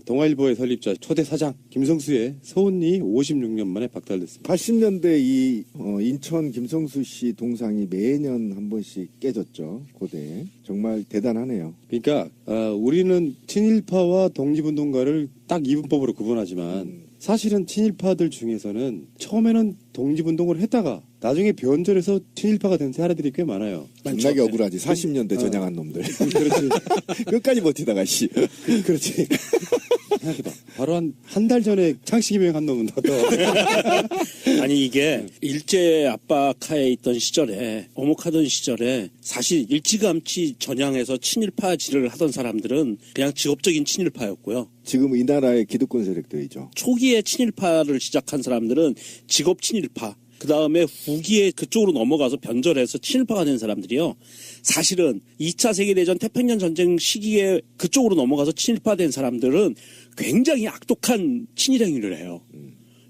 동아일보의 설립자 초대 사장 김성수의 서훈이 56년 만에 박탈됐습니다. 80년대 이 인천 김성수 씨 동상이 매년 한 번씩 깨졌죠. 고대. 정말 대단하네요. 그러니까 우리는 친일파와 독립운동가를 딱 이분법으로 구분하지만 사실은 친일파들 중에서는 처음에는 독립운동을 했다가 나중에 변절해서 친일파가 된 사례들이 꽤 많아요. 겁나게 억울하지. 40년대 전향한 놈들. 그렇지. 끝까지 버티다가 씨. 그렇지. 생각해봐. 바로 한 달 전에 창씨기명한 놈은 더. 아니 이게 일제 압박하에 있던 시절에 어목하던 시절에 사실 일찌감치 전향해서 친일파질을 하던 사람들은 그냥 직업적인 친일파였고요. 지금 이 나라의 기득권 세력들이죠. 초기에 친일파를 시작한 사람들은 직업 친일파, 그 다음에 후기에 그쪽으로 넘어가서 변절해서 친일파가 된 사람들이요. 사실은 2차 세계대전 태평양 전쟁 시기에 그쪽으로 넘어가서 친일파 된 사람들은 굉장히 악독한 친일 행위를 해요.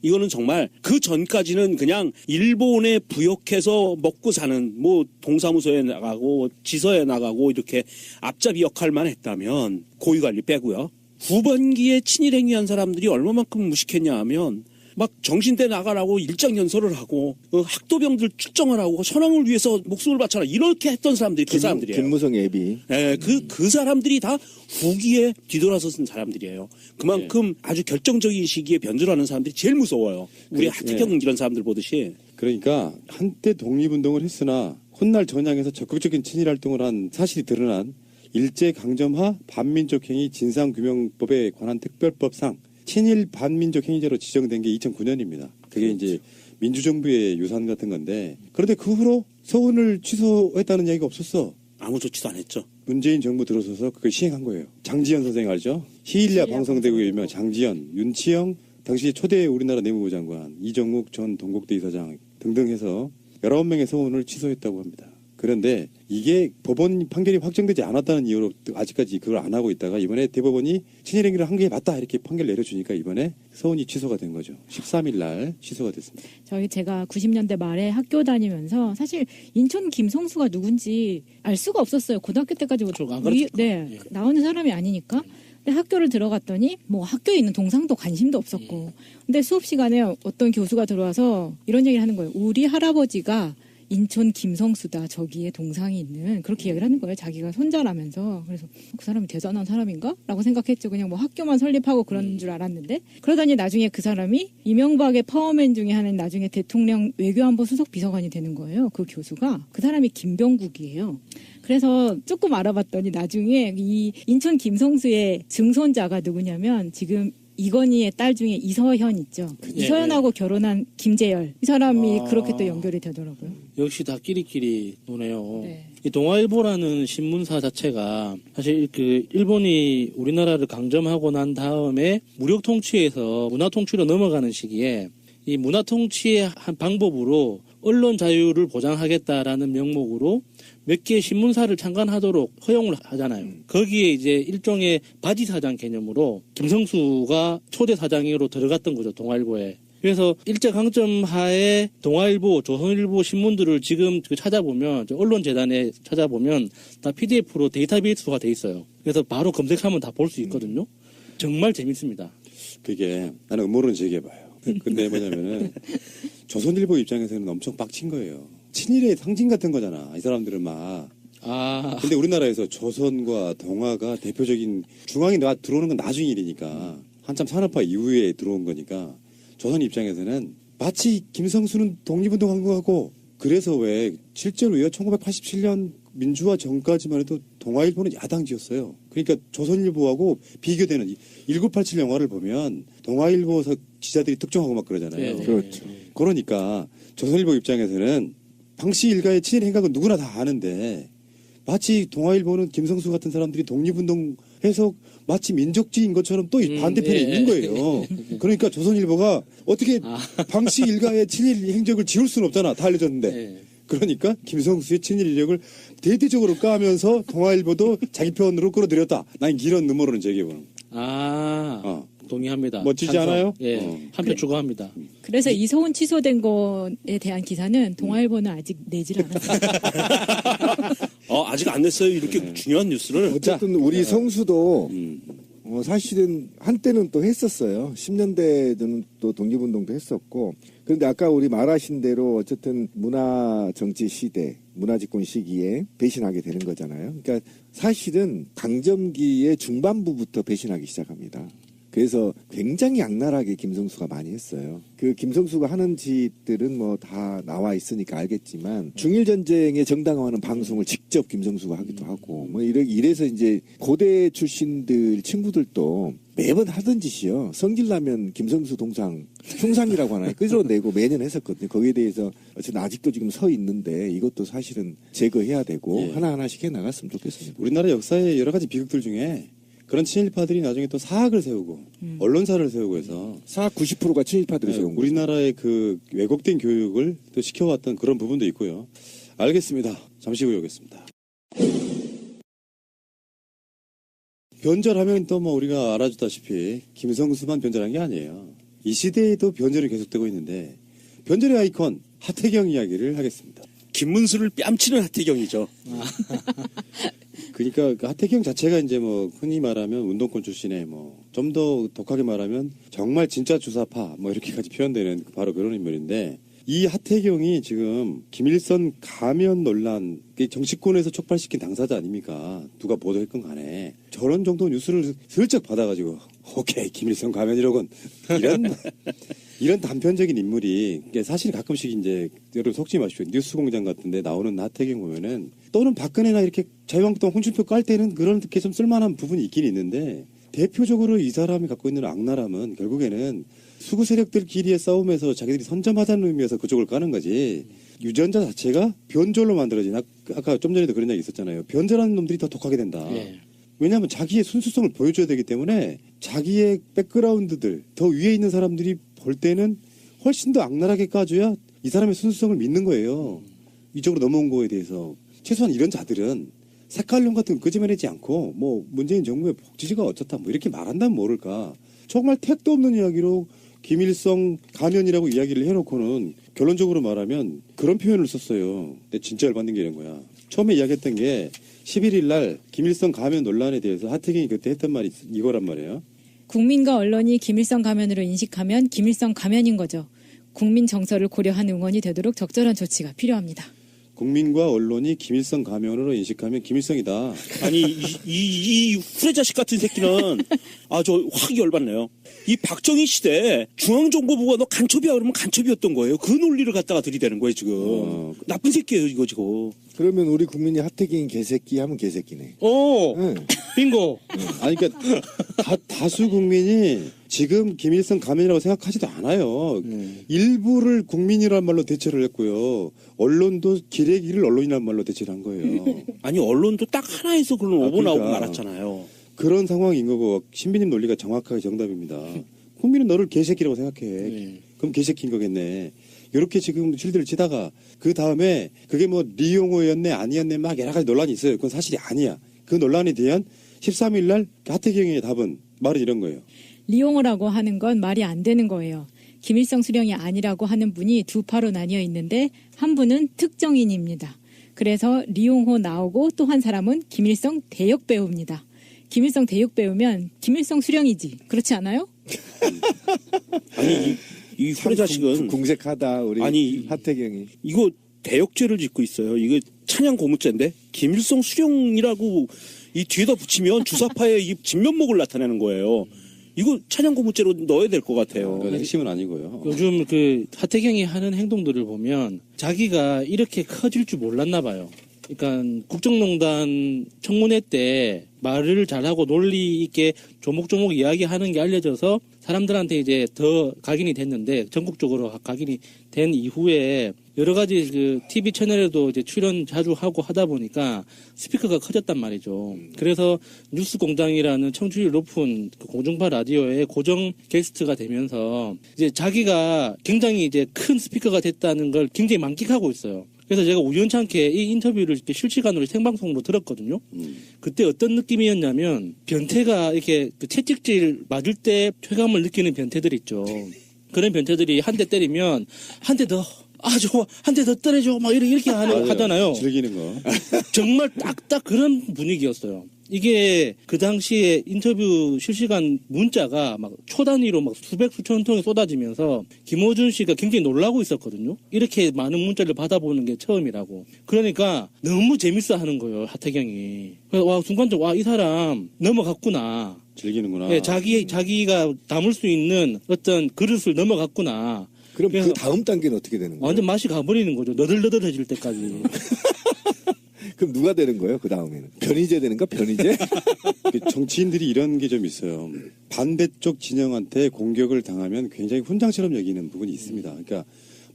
이거는 정말 그 전까지는 그냥 일본에 부역해서 먹고 사는 뭐 동사무소에 나가고 지서에 나가고 이렇게 앞잡이 역할만 했다면 고위관리 빼고요. 후반기에 친일 행위한 사람들이 얼마만큼 무식했냐 하면 막 정신대 나가라고 일장 연설을 하고 학도병들 출정을 하고 천황을 위해서 목숨을 바쳐라 이렇게 했던 사람들이 그 사람들이에요. 김무성 애비. 네, 그 사람들이 다 후기에 뒤돌아서선 사람들이에요. 그만큼 아주 결정적인 시기에 변절하는 사람들이 제일 무서워요. 우리 하태경 이런 사람들 보듯이. 그러니까 한때 독립운동을 했으나 훗날 전향에서 적극적인 친일 활동을 한 사실이 드러난 일제강점하 반민족행위 진상규명법에 관한 특별법상 친일 반민족 행위죄로 지정된 게 2009년입니다. 그게 그렇죠. 이제 민주정부의 유산 같은 건데 그런데 그 후로 서훈을 취소했다는 얘기가 없었어. 아무 조치도 안 했죠. 문재인 정부 들어서서 그걸 시행한 거예요. 장지현 선생 알죠? 히일리아 방송대국의 유명 장지현, 윤치영 당시 초대 우리나라 내무부 장관, 이정욱 전 동국대 이사장 등등 해서 19명의 서훈을 취소했다고 합니다. 그런데 이게 법원 판결이 확정되지 않았다는 이유로 아직까지 그걸 안 하고 있다가 이번에 대법원이 친일행위를 한 게 맞다 이렇게 판결 내려주니까 이번에 서훈이 취소가 된 거죠. 13일 날 취소가 됐습니다. 제가 90년대 말에 학교 다니면서 사실 인천 김성수가 누군지 알 수가 없었어요. 고등학교 때까지 예. 나오는 사람이 아니니까. 근데 학교를 들어갔더니 뭐 학교에 있는 동상도 관심도 없었고. 근데 수업 시간에 어떤 교수가 들어와서 이런 얘기를 하는 거예요. 우리 할아버지가 인천 김성수다. 저기에 동상이 있는 그렇게 얘기를 하는 거예요. 자기가 손자라면서. 그래서 그 사람이 대단한 사람인가? 라고 생각했죠. 그냥 뭐 학교만 설립하고 그런 줄 알았는데 그러더니 나중에 그 사람이 이명박의 파워맨 중에 하나인 나중에 대통령 외교안보 수석 비서관이 되는 거예요. 그 교수가. 그 사람이 김병국이에요. 그래서 조금 알아봤더니 나중에 이 인천 김성수의 증손자가 누구냐면 지금 이건희의 딸 중에 이서현 있죠. 이서현하고 결혼한 김재열. 이 사람이 그렇게 또 연결이 되더라고요. 역시 다 끼리끼리 노네요. 네. 이 동아일보라는 신문사 자체가 사실 그 일본이 우리나라를 강점하고 난 다음에 무력 통치에서 문화 통치로 넘어가는 시기에 이 문화 통치의 한 방법으로 언론 자유를 보장하겠다라는 명목으로 몇 개의 신문사를 창간하도록 허용을 하잖아요. 거기에 이제 일종의 바지 사장 개념으로 김성수가 초대 사장으로 들어갔던 거죠, 동아일보에. 그래서 일제강점 하에 동아일보, 조선일보 신문들을 지금 찾아보면, 언론재단에 찾아보면 다 PDF로 데이터베이스가 돼 있어요. 그래서 바로 검색하면 다 볼 수 있거든요. 정말 재밌습니다. 그게 나는 음모론 제기해봐요. 근데 뭐냐면은 조선일보 입장에서는 엄청 빡친 거예요. 친일의 상징 같은 거잖아. 이 사람들은 막. 근데 우리나라에서 조선과 동아가 대표적인 중앙이 들어오는 건 나중 일이니까 한참 산업화 이후에 들어온 거니까 조선 입장에서는 마치 김성수는 독립운동한 거 같고 그래서 왜 실제로요 1987년 민주화 전까지만 해도 동아일보는 야당지였어요. 그러니까 조선일보하고 비교되는 1987 영화를 보면 동아일보 기자들이 특종하고 막 그러잖아요. 네. 그렇죠. 그러니까 조선일보 입장에서는 당시 일가의 친일 행각은 누구나 다 아는데 마치 동아일보는 김성수 같은 사람들이 독립운동해서 마치 민족주의인 것처럼 또 반대편에 있는 거예요. 그러니까 조선일보가 어떻게 당시 일가의 친일 행적을 지울 수는 없잖아. 다 알려졌는데. 네. 그러니까 김성수의 친일 이력을 대대적으로 까면서 동아일보도 자기 편으로 끌어들였다. 난 이런 음모론을 제기해보는. 동의합니다. 멋지지 않아요? 예, 한 표 추가합니다. 그래서 이서훈 취소된 거에 대한 기사는 동아일보는 아직 내질 않았어요. 아직 안 냈어요. 이렇게 중요한 뉴스를. 어쨌든 우리 성수도 사실은 한때는 또 했었어요. 10년대에는 또 독립운동도 했었고. 그런데 아까 우리 말하신 대로 어쨌든 문화 정치 시대, 문화집권 시기에 배신하게 되는 거잖아요. 그러니까 사실은 강점기의 중반부부터 배신하기 시작합니다. 그래서 굉장히 악랄하게 김성수가 많이 했어요. 그 김성수가 하는 짓들은 뭐 다 나와 있으니까 알겠지만 중일전쟁의 정당화하는 방송을 직접 김성수가 하기도 하고 뭐 이래서 이제 고대 출신들 친구들도 매번 하던 짓이요. 성질나면 김성수 동상 흉상이라고 하나 끌어내고 매년 했었거든요. 거기에 대해서 어쨌든 아직도 지금 서 있는데 이것도 사실은 제거해야 되고 예. 하나하나씩 해나갔으면 좋겠습니다. 우리나라 역사의 여러 가지 비극들 중에 그런 친일파들이 나중에 또 사학을 세우고 언론사를 세우고 해서 사학 90%가 친일파들이 세운 거죠. 우리나라의 그 왜곡된 교육을 또 시켜왔던 그런 부분도 있고요. 알겠습니다. 잠시 후에 오겠습니다. 변절하면 또 뭐 우리가 알아줬다시피 김성수만 변절한 게 아니에요. 이 시대에도 변절이 계속되고 있는데 변절의 아이콘 하태경 이야기를 하겠습니다. 김문수를 뺨치는 하태경이죠. 그러니까 그 하태경 자체가 이제 뭐 흔히 말하면 운동권 출신의 뭐 좀 더 독하게 말하면 정말 진짜 주사파 뭐 이렇게까지 표현되는 바로 그런 인물인데 이 하태경이 지금 김일성 가면 논란 정치권에서 촉발시킨 당사자 아닙니까? 누가 보도했건 간에 저런 정도 뉴스를 슬쩍 받아가지고 오케이 김일성 가면이로군 이런 단편적인 인물이 사실 가끔씩 이제 여러분 속지 마십시오. 뉴스공장 같은데 나오는 하태경 보면은 또는 박근혜나 이렇게 자유한국당 홍준표 깔 때는 그런 게 좀 쓸만한 부분이 있긴 있는데 대표적으로 이 사람이 갖고 있는 악랄함은 결국에는 수구 세력들끼리의 싸움에서 자기들이 선점하자는 의미에서 그쪽을 까는 거지. 유전자 자체가 변절로 만들어진 아까 좀 전에도 그런 이야기 있었잖아요. 변절하는 놈들이 더 독하게 된다. 예. 왜냐하면 자기의 순수성을 보여줘야 되기 때문에 자기의 백그라운드들 더 위에 있는 사람들이 볼 때는 훨씬 더 악랄하게 까줘야 이 사람의 순수성을 믿는 거예요. 이쪽으로 넘어온 거에 대해서 최소한 이런 자들은 색깔론 같은 거 끄집어내지 않고 뭐 문재인 정부의 복지가 어쩌다 뭐 이렇게 말한다면 모를까. 정말 택도 없는 이야기로 김일성 가면이라고 이야기를 해놓고는 결론적으로 말하면 그런 표현을 썼어요. 근데 진짜 열받는 게 이런 거야. 처음에 이야기했던 게 11일 날 김일성 가면 논란에 대해서 하태경이 그때 했던 말이 이거란 말이에요. 국민과 언론이 김일성 가면으로 인식하면 김일성 가면인 거죠. 국민 정서를 고려한 응원이 되도록 적절한 조치가 필요합니다. 국민과 언론이 김일성 가면으로 인식하면 김일성이다. 아니 이 후레 자식 같은 새끼는 저 확 열받네요. 이 박정희 시대 중앙정보부가 너 간첩이야 그러면 간첩이었던 거예요. 그 논리를 갖다가 들이대는 거예요 지금. 나쁜 새끼예요 이거 지금. 그러면 우리 국민이 하태경 개새끼 하면 개새끼네. 오, 빙고. 아니 그러니까 다수 국민이 지금 김일성 가면이라고 생각하지도 않아요. 일부를 국민이라는 말로 대체를 했고요. 언론도 기레기를 언론이라는 말로 대체를 한 거예요. 아니 언론도 딱 하나에서 그런 오버나오고 그러니까. 말았잖아요. 그런 상황인 거고 신비님 논리가 정확하게 정답입니다. 국민은 너를 개새끼라고 생각해. 그럼 개새끼인 거겠네. 이렇게 지금 실드를 치다가 그 다음에 그게 뭐 리용호였네 아니었네 막 여러 가지 논란이 있어요. 그건 사실이 아니야. 그 논란에 대한 13일 날 하태경의 답은 말은 이런 거예요. 리용호라고 하는 건 말이 안 되는 거예요. 김일성 수령이 아니라고 하는 분이 두 파로 나뉘어 있는데 한 분은 특정인입니다. 그래서 리용호 나오고 또 한 사람은 김일성 대역 배우입니다. 김일성 대역 배우면 김일성 수령이지. 그렇지 않아요? 아니 이 후레 자식은 궁색하다 우리 아니, 하태경이. 이거 대역죄를 짓고 있어요. 이거 찬양 고무죄인데 김일성 수령이라고 이 뒤에다 붙이면 주사파의 이 진면목을 나타내는 거예요. 이거 찬양 고무죄로 넣어야 될 것 같아요. 그건 핵심은 아니고요. 요즘 그 하태경이 하는 행동들을 보면 자기가 이렇게 커질 줄 몰랐나 봐요. 그러니까 국정농단 청문회 때 말을 잘하고 논리 있게 조목조목 이야기하는 게 알려져서 사람들한테 이제 더 각인이 됐는데 전국적으로 각인이 된 이후에 여러 가지 그 TV 채널에도 이제 출연 자주 하고 하다 보니까 스피커가 커졌단 말이죠. 그래서 뉴스공장이라는 청취율 높은 그 공중파 라디오의 고정 게스트가 되면서 이제 자기가 굉장히 이제 큰 스피커가 됐다는 걸 굉장히 만끽하고 있어요. 그래서 제가 우연찮게 이 인터뷰를 이렇게 실시간으로 생방송으로 들었거든요. 그때 어떤 느낌이었냐면 변태가 이렇게 그 채찍질 맞을 때 쾌감을 느끼는 변태들 있죠. 그런 변태들이 한 대 때리면 한 대 더, 좋아, 한 대 더 때려줘, 막 이렇게 맞아요. 하잖아요. 즐기는 거. 정말 딱딱 그런 분위기였어요. 이게 그 당시에 인터뷰 실시간 문자가 막 초단위로 막 수백 수천 통이 쏟아지면서 김어준 씨가 굉장히 놀라고 있었거든요. 이렇게 많은 문자를 받아보는 게 처음이라고. 그러니까 너무 재밌어 하는 거예요, 하태경이. 그래서 와, 순간적으로 와, 이 사람 넘어갔구나. 즐기는구나. 네, 자기가 담을 수 있는 어떤 그릇을 넘어갔구나. 그럼 그래서 그 다음 단계는 어떻게 되는 거예요? 완전 맛이 가버리는 거죠. 너덜너덜해질 때까지. 그럼 누가 되는 거예요? 그 다음에는 변희재 되는가? 변희재? 정치인들이 이런 게 좀 있어요. 반대쪽 진영한테 공격을 당하면 굉장히 훈장처럼 여기는 부분이 있습니다. 그러니까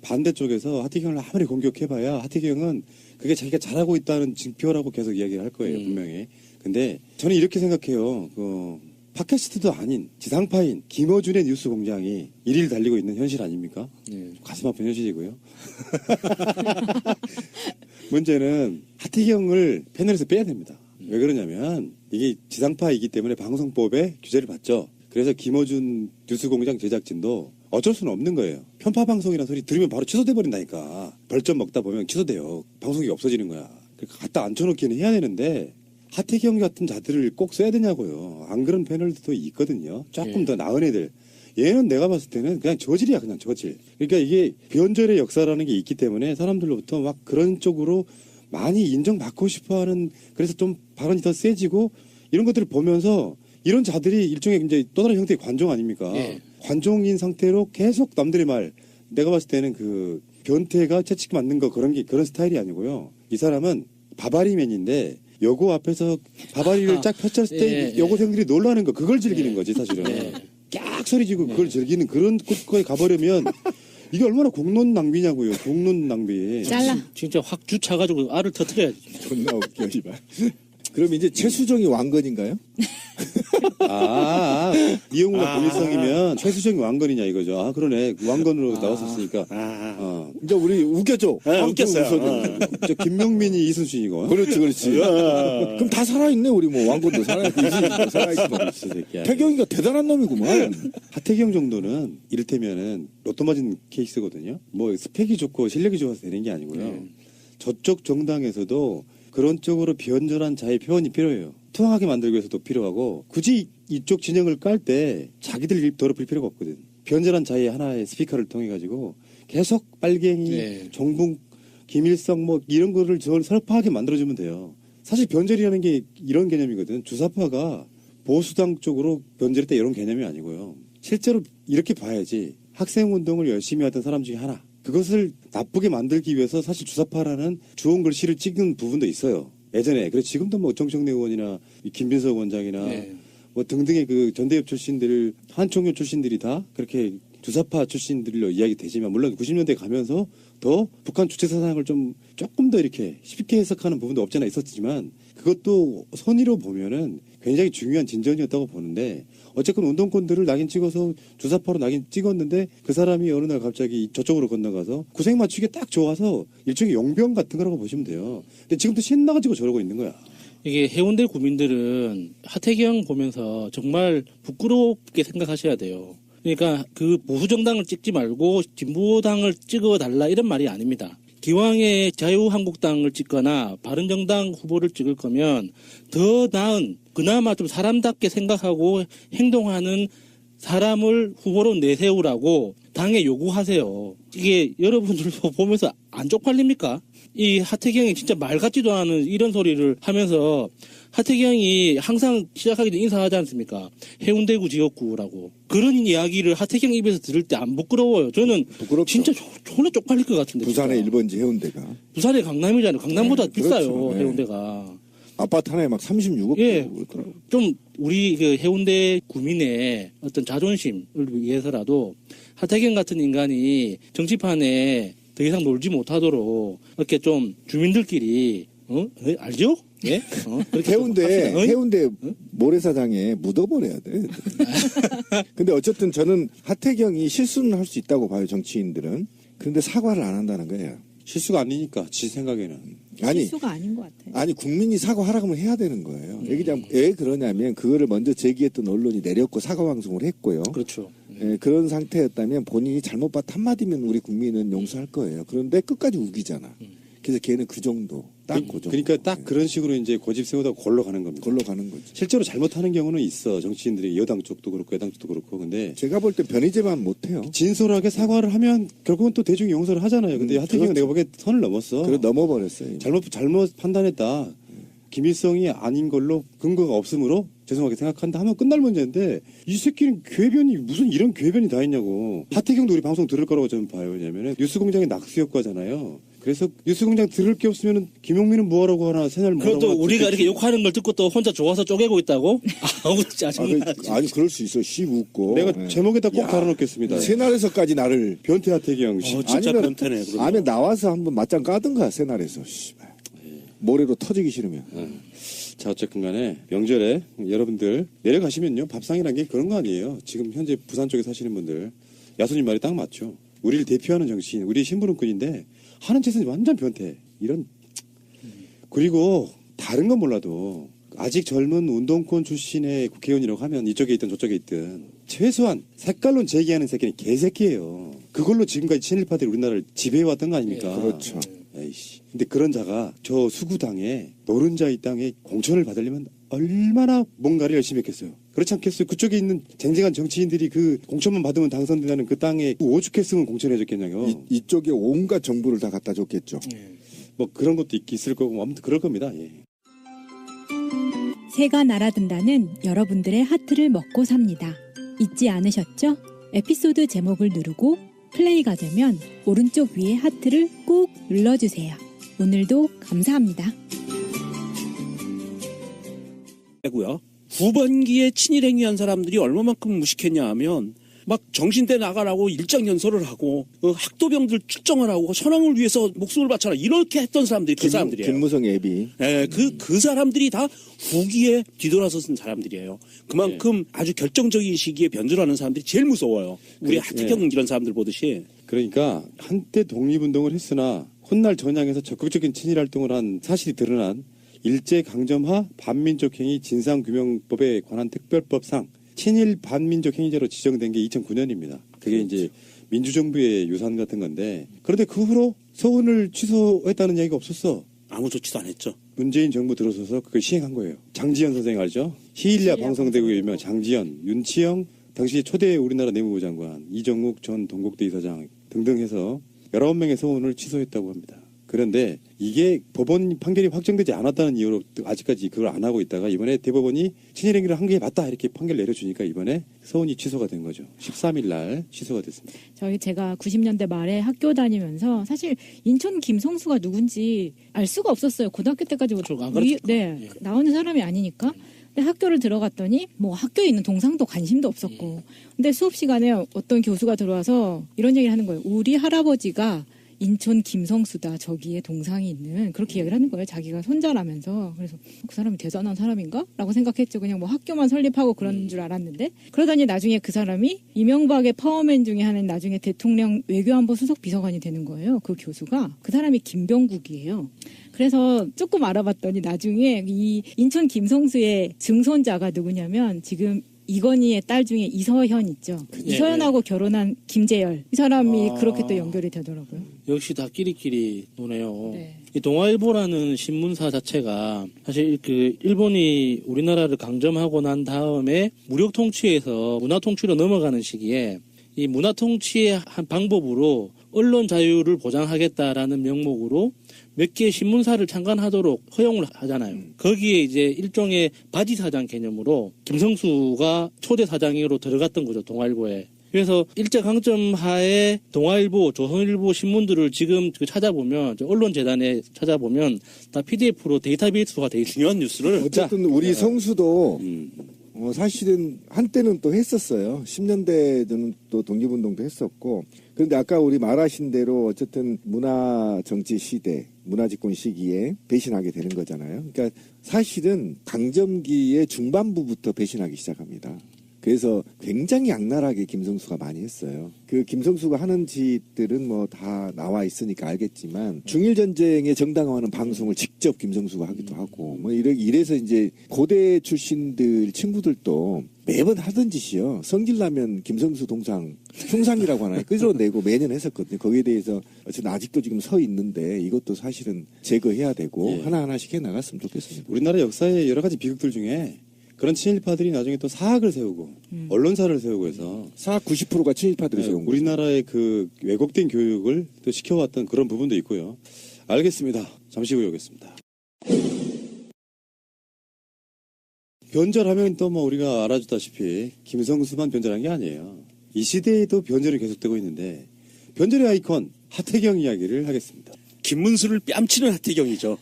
반대쪽에서 하태경을 아무리 공격해봐야 하태경은 그게 자기가 잘하고 있다는 증표라고 계속 이야기를 할 거예요. 분명히. 근데 저는 이렇게 생각해요. 팟캐스트도 아닌 지상파인 김어준의 뉴스 공장이 1위를 달리고 있는 현실 아닙니까? 네. 가슴 아픈 현실이고요. 문제는 하태경을 패널에서 빼야 됩니다. 왜 그러냐면 이게 지상파이기 때문에 방송법에 규제를 받죠. 그래서 김어준 뉴스공장 제작진도 어쩔 수는 없는 거예요. 편파 방송이라는 소리 들으면 바로 취소돼 버린다니까. 벌점 먹다 보면 취소돼요. 방송이 없어지는 거야. 그러니까 갖다 앉혀놓기는 해야 되는데 하태경 같은 자들을 꼭 써야 되냐고요. 안 그런 패널도 있거든요. 조금 더 나은 애들. 얘는 내가 봤을 때는 그냥 저질이야, 그냥 저질. 그러니까 이게 변절의 역사라는 게 있기 때문에 사람들로부터 막 그런 쪽으로 많이 인정받고 싶어 하는, 그래서 좀 발언이 더 세지고 이런 것들을 보면서 이런 자들이 일종의 이제 또 다른 형태의 관종 아닙니까? 예. 관종인 상태로 계속 남들의 말, 내가 봤을 때는 그 변태가 채찍 맞는 거 그런 스타일이 아니고요. 이 사람은 바바리맨인데 여고 앞에서 바바리를 쫙 펼쳤을 때 여고생들이 놀라는 거 그걸 즐기는 거지 사실은. 깍 소리지고 그걸 즐기는 그런 곳에 가버리면 이게 얼마나 공론 낭비냐고요. 공론 낭비. 잘라. 진짜 확 주차가지고 알을 터뜨려야지. 존나 웃겨, 이발. 그럼 이제 최수정이 왕건인가요? 이용우가 고일성이면 최수정이 왕건이냐 이거죠. 아 그러네. 왕건으로 나왔었으니까. 이제 우리 웃겼죠? 웃겼어요. 저 김명민이 이순신이고. 그렇지. 그럼 다 살아있네, 우리 뭐. 왕건도 살아있고, 이순신도 살아있고. 태경이가 대단한 놈이구만. 하태경 정도는 이를테면은 로또 맞은 케이스거든요. 뭐 스펙이 좋고 실력이 좋아서 되는 게 아니고요. 저쪽 정당에서도 그런 쪽으로 비언절한 자의 표현이 필요해요. 투항하게 만들기 위해서도 필요하고 굳이 이쪽 진영을 깔 때 자기들 입 더럽힐 필요가 없거든. 비언절한 자의 하나의 스피커를 통해 가지고 계속 빨갱이, 정북, 김일성 뭐 이런 거를 설파하게 만들어주면 돼요. 사실 변절이라는 게 이런 개념이거든. 주사파가 보수당 쪽으로 변절했다 이런 개념이 아니고요. 실제로 이렇게 봐야지. 학생운동을 열심히 하던 사람 중에 하나. 그것을 나쁘게 만들기 위해서 사실 주사파라는 주홍 글씨를 찍은 부분도 있어요. 예전에. 그래서 지금도 뭐 정청래 의원이나 김빈석 원장이나 뭐 등등의 그 전대협 출신들, 한총련 출신들이 다 그렇게 주사파 출신들로 이야기 되지만 물론 90년대 가면서 더 북한 주체 사상을 좀 조금 더 이렇게 쉽게 해석하는 부분도 없지 않아 있었지만 그것도 선의로 보면은 굉장히 중요한 진전이었다고 보는데 어쨌건 운동권들을 낙인 찍어서 주사파로 낙인 찍었는데 그 사람이 어느 날 갑자기 저쪽으로 건너가서 구색 맞추기에 딱 좋아서 일종의 용병 같은 거라고 보시면 돼요. 근데 지금도 신나가지고 저러고 있는 거야. 이게 해운대 구민들은 하태경 보면서 정말 부끄럽게 생각하셔야 돼요. 그러니까 그 보수정당을 찍지 말고 진보당을 찍어달라 이런 말이 아닙니다. 기왕에 자유한국당을 찍거나 바른정당 후보를 찍을 거면 더 나은 그나마 좀 사람답게 생각하고 행동하는 사람을 후보로 내세우라고 당에 요구하세요. 이게 여러분들도 보면서 안 쪽팔립니까? 이 하태경이 진짜 말 같지도 않은 이런 소리를 하면서 하태경이 항상 시작하기 전에 인사하지 않습니까? 해운대구 지역구라고. 그런 이야기를 하태경 입에서 들을 때 안 부끄러워요. 저는 부끄럽죠. 진짜 존나 쪽팔릴 것 같은데. 부산의 진짜. 1번지 해운대가. 부산의 강남이잖아요. 강남보다 비싸요. 그렇죠. 네. 해운대가. 아파트 하나에 막 36억 그러더라고. 좀 우리 그 해운대 구민의 어떤 자존심을 위해서라도 하태경 같은 인간이 정치판에 더 이상 놀지 못하도록 이렇게 좀 주민들끼리 알죠? 예? 그렇게 해운대 모래사장에 묻어버려야 돼. 근데 어쨌든 저는 하태경이 실수는 할 수 있다고 봐요, 정치인들은. 그런데 사과를 안 한다는 거예요. 실수가 아니니까 지 생각에는. 실수가 아닌 것 같아요. 아니 국민이 사과하라면 해야 되는 거예요. 왜 그러냐면 그거를 먼저 제기했던 언론이 내렸고 사과 방송을 했고요. 그렇죠. 그런 상태였다면 본인이 잘못 봤 한마디면 우리 국민은 용서할 거예요. 그런데 끝까지 우기잖아. 그래서 걔는 그 정도, 딱 그 정도. 그러니까 딱 그런 식으로 이제 고집 세우다 골로 가는 겁니다. 걸로 가는 거죠. 실제로 잘못하는 경우는 있어. 정치인들이 여당 쪽도 그렇고 여당 쪽도 그렇고. 근데 제가 볼 때 변희재만 못해요. 진솔하게 사과를 하면 결국은 또 대중이 용서를 하잖아요. 근데 하태경은 그렇죠. 내가 보기엔 선을 넘었어. 그래 넘어버렸어요. 잘못 판단했다. 김일성이 아닌 걸로 근거가 없으므로 죄송하게 생각한다 하면 끝날 문제인데 이 새끼는 궤변이 무슨 이런 궤변이 다 있냐고. 하태경도 우리 방송 들을 거라고 저는 봐요. 왜냐면 뉴스공장의 낙수 효과잖아요. 그래서 뉴스공장 들을 게 없으면 김용민은 뭐하라고 하나 새날 뭐하라고 그것도 하나 우리가 듣겠지. 이렇게 욕하는 걸 듣고 또 혼자 좋아서 쪼개고 있다고? 아우 짜증나. 아니 그럴 수 있어. 씨 웃고. 내가 예. 제목에다 꼭 야, 달아놓겠습니다. 새날에서까지 나를 변태 하태경. 진짜 아니면 변태네. 그러면. 안에 나와서 한번 맞짱 까든가 새날에서. 씨발. 모래로 터지기 싫으면. 자, 어쨌든 간에 명절에 여러분들 내려가시면요. 밥상이란 게 그런 거 아니에요. 지금 현재 부산 쪽에 사시는 분들 야수님 말이 딱 맞죠. 우리를 대표하는 정치인, 우리 심부름꾼인데 하는 짓은 완전 변태. 이런. 그리고 다른 건 몰라도 아직 젊은 운동권 출신의 국회의원이라고 하면 이쪽에 있든 저쪽에 있든 최소한 색깔론 제기하는 새끼는 개새끼예요. 그걸로 지금까지 친일파들이 우리나라를 지배해왔던 거 아닙니까? 그렇죠. 에이씨. 근데 그런 자가 저 수구당에 노른자 이 땅에 공천을 받으려면 얼마나 뭔가를 열심히 했겠어요. 그렇지 않겠어요? 그쪽에 있는 쟁쟁한 정치인들이 그 공천만 받으면 당선된다는 그 땅에 오죽했으면 공천해줬겠냐요. 이쪽에 온갖 정보를 다 갖다 줬겠죠. 뭐 그런 것도 있을 거고 아무튼 그럴 겁니다. 예. 새가 날아든다는 여러분들의 하트를 먹고 삽니다. 잊지 않으셨죠? 에피소드 제목을 누르고 플레이가 되면 오른쪽 위에 하트를 꾹 눌러주세요. 오늘도 감사합니다. 고요. 후반기에 친일행위한 사람들이 얼마만큼 무식했냐 하면 막 정신대 나가라고 일장연설을 하고 학도병들 출정을 하고 선왕을 위해서 목숨을 바쳐라 이렇게 했던 사람들이 그 사람들이에요. 김무성 애비. 예, 그 사람들이 다 후기에 뒤돌아서선 사람들이에요. 그만큼 아주 결정적인 시기에 변절하는 사람들이 제일 무서워요. 우리 하태경 이런 사람들 보듯이. 그러니까 한때 독립운동을 했으나 훗날 전향해서 적극적인 친일활동을 한 사실이 드러난 일제강점하 반민족행위 진상규명법에 관한 특별법상 친일 반민족 행위자로 지정된 게 2009년입니다. 그게 이제 민주정부의 유산 같은 건데 그런데 그 후로 서훈을 취소했다는 얘기가 없었어. 아무 조치도 안 했죠. 문재인 정부 들어서서 그걸 시행한 거예요. 장지현 선생 알죠? 히일리아 방송대국의 유명 장지현, 윤치영 당시 초대 우리나라 내무부 장관, 이정욱 전 동국대 이사장 등등 해서 19명의 서훈을 취소했다고 합니다. 그런데 이게 법원 판결이 확정되지 않았다는 이유로 아직까지 그걸 안 하고 있다가 이번에 대법원이 친일행위를 한 게 맞다 이렇게 판결 내려주니까 이번에 서훈이 취소가 된 거죠. 13일 날 취소가 됐습니다. 제가 90년대 말에 학교 다니면서 사실 인천 김성수가 누군지 알 수가 없었어요. 고등학교 때까지 나오는 사람이 아니니까. 근데 학교를 들어갔더니 뭐 학교에 있는 동상도 관심도 없었고. 근데 수업 시간에 어떤 교수가 들어와서 이런 얘기를 하는 거예요. 우리 할아버지가 인천 김성수다. 저기에 동상이 있는 그렇게 얘기를 하는 거예요. 자기가 손자라면서. 그래서 그 사람이 대단한 사람인가? 라고 생각했죠. 그냥 뭐 학교만 설립하고 그런 줄 알았는데 그러더니 나중에 그 사람이 이명박의 파워맨 중에 하나인 나중에 대통령 외교안보 수석 비서관이 되는 거예요. 그 교수가. 그 사람이 김병국이에요. 그래서 조금 알아봤더니 나중에 이 인천 김성수의 증손자가 누구냐면 지금 이건희의 딸 중에 이서현 있죠. 이서현하고 결혼한 김재열. 이 사람이 그렇게 또 연결이 되더라고요. 역시 다 끼리끼리 노네요. 네. 이 동아일보라는 신문사 자체가 사실 그 일본이 우리나라를 강점하고 난 다음에 무력 통치에서 문화 통치로 넘어가는 시기에 이 문화 통치의 한 방법으로 언론 자유를 보장하겠다라는 명목으로 몇 개의 신문사를 창간하도록 허용을 하잖아요. 거기에 이제 일종의 바지 사장 개념으로 김성수가 초대 사장으로 들어갔던 거죠, 동아일보에. 그래서 일제강점 하에 동아일보, 조선일보 신문들을 지금 찾아보면, 언론재단에 찾아보면 다 PDF로 데이터베이스가 돼 있어요. 중요한 뉴스를. 어쨌든 우리 성수도 사실은 한때는 또 했었어요. 10년대에는 또 독립운동도 했었고. 그런데 아까 우리 말하신 대로 어쨌든 문화 정치 시대, 문화집권 시기에 배신하게 되는 거잖아요. 그러니까 사실은 강점기의 중반부부터 배신하기 시작합니다. 그래서 굉장히 악랄하게 김성수가 많이 했어요. 그 김성수가 하는 짓들은 뭐 다 나와 있으니까 알겠지만 중일 전쟁에 정당화하는 방송을 직접 김성수가 하기도 하고 뭐 이래서 이제 고대 출신들 친구들도 매번 하던 짓이요. 성질나면 김성수 동상 흉상이라고 하나 끌어내고 매년 했었거든요. 거기에 대해서 어쨌든 아직도 지금 서 있는데 이것도 사실은 제거해야 되고 예. 하나하나씩 해 나갔으면 좋겠습니다. 우리나라 역사의 여러 가지 비극들 중에 그런 친일파들이 나중에 또 사학을 세우고 언론사를 세우고 해서 사학 90%가 친일파들이 세운 거죠. 우리나라의 그 왜곡된 교육을 또 시켜왔던 그런 부분도 있고요. 알겠습니다. 잠시 후에 오겠습니다. 변절하면 또 뭐 우리가 알아줬다시피 김성수만 변절한 게 아니에요. 이 시대에도 변절이 계속되고 있는데 변절의 아이콘 하태경 이야기를 하겠습니다. 김문수를 뺨치는 하태경이죠.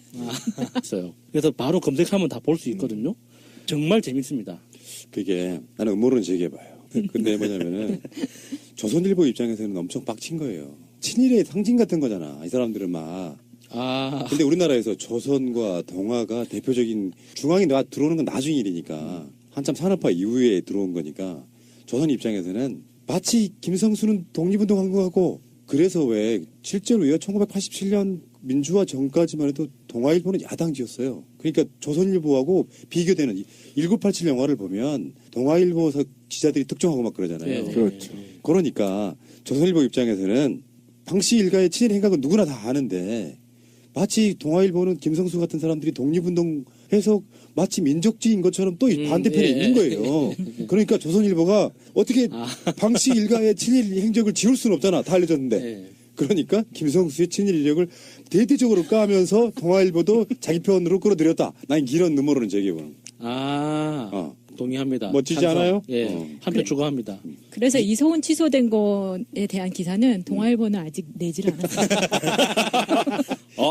있어요. 그래서 바로 검색하면 다 볼 수 있거든요. 정말 재밌습니다. 그게 나는 음모론을 제기해봐요. 근데 뭐냐면은 조선일보 입장에서는 엄청 빡친 거예요. 친일의 상징 같은 거잖아. 이 사람들은 막. 근데 우리나라에서 조선과 동아가 대표적인 중앙에 들어오는 건 나중 일이니까 한참 산업화 이후에 들어온 거니까 조선 입장에서는 마치 김성수는 독립운동한 거고 그래서 왜 실제로요 1987년 민주화 전까지만 해도 동아일보는 야당지였어요. 그러니까 조선일보하고 비교되는 1987 영화를 보면 동아일보 기자들이 특종하고 막 그러잖아요. 네, 그렇죠. 그러니까 조선일보 입장에서는 방씨 일가의 친일 행각은 누구나 다 아는데 마치 동아일보는 김성수 같은 사람들이 독립운동해서 마치 민족주의인 것처럼 또 반대편에 있는 거예요. 그러니까 조선일보가 어떻게 방씨 일가의 친일 행적을 지울 수는 없잖아. 다 알려졌는데. 그러니까 김성수의 친일 이력을 대대적으로 까면서 동아일보도 자기 편으로 끌어들였다. 난 이런 음모론을 제기해보는. 동의합니다. 멋지지 찬성. 않아요? 예, 한 표 그래. 추가합니다. 그래서 이소훈 취소된 것에 대한 기사는 동아일보는 아직 내질 않았어요.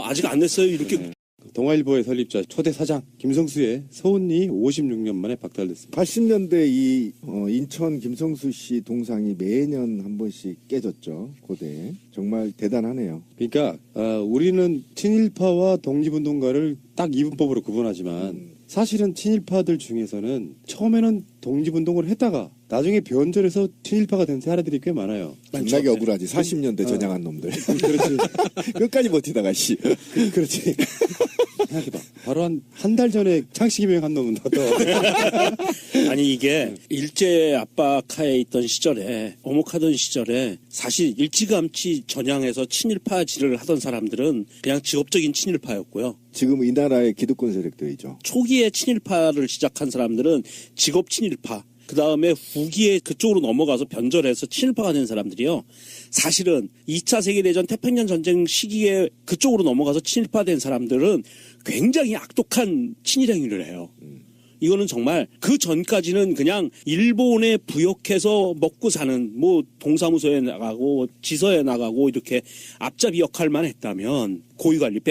아직 안 냈어요. 이렇게 동아일보의 설립자 초대 사장 김성수의 서훈이 56년 만에 박탈됐습니다. 80년대 이 인천 김성수 씨 동상이 매년 한 번씩 깨졌죠. 고대. 정말 대단하네요. 그러니까 우리는 친일파와 독립운동가를 딱 이분법으로 구분하지만 사실은 친일파들 중에서는 처음에는 독립운동을 했다가 나중에 변절해서 친일파가 된 사례들이 꽤 많아요. 존나게 억울하지. 40년대 전향한 놈들. 그렇지. 끝까지 버티다가 씨. 그렇지. 생각해봐. 바로 한 달 전에 창씨기명한 놈은 더. 아니 이게 일제 압박하에 있던 시절에 어목하던 시절에 사실 일찌감치 전향해서 친일파질을 하던 사람들은 그냥 직업적인 친일파였고요. 지금 이 나라의 기득권 세력들이죠. 초기에 친일파를 시작한 사람들은 직업 친일파. 그 다음에 후기에 그쪽으로 넘어가서 변절해서 친일파가 된 사람들이요. 사실은 2차 세계대전 태평양 전쟁 시기에 그쪽으로 넘어가서 친일파 된 사람들은 굉장히 악독한 친일행위를 해요. 이거는 정말 그 전까지는 그냥 일본에 부역해서 먹고 사는 뭐 동사무소에 나가고 지서에 나가고 이렇게 앞잡이 역할만 했다면 고위관리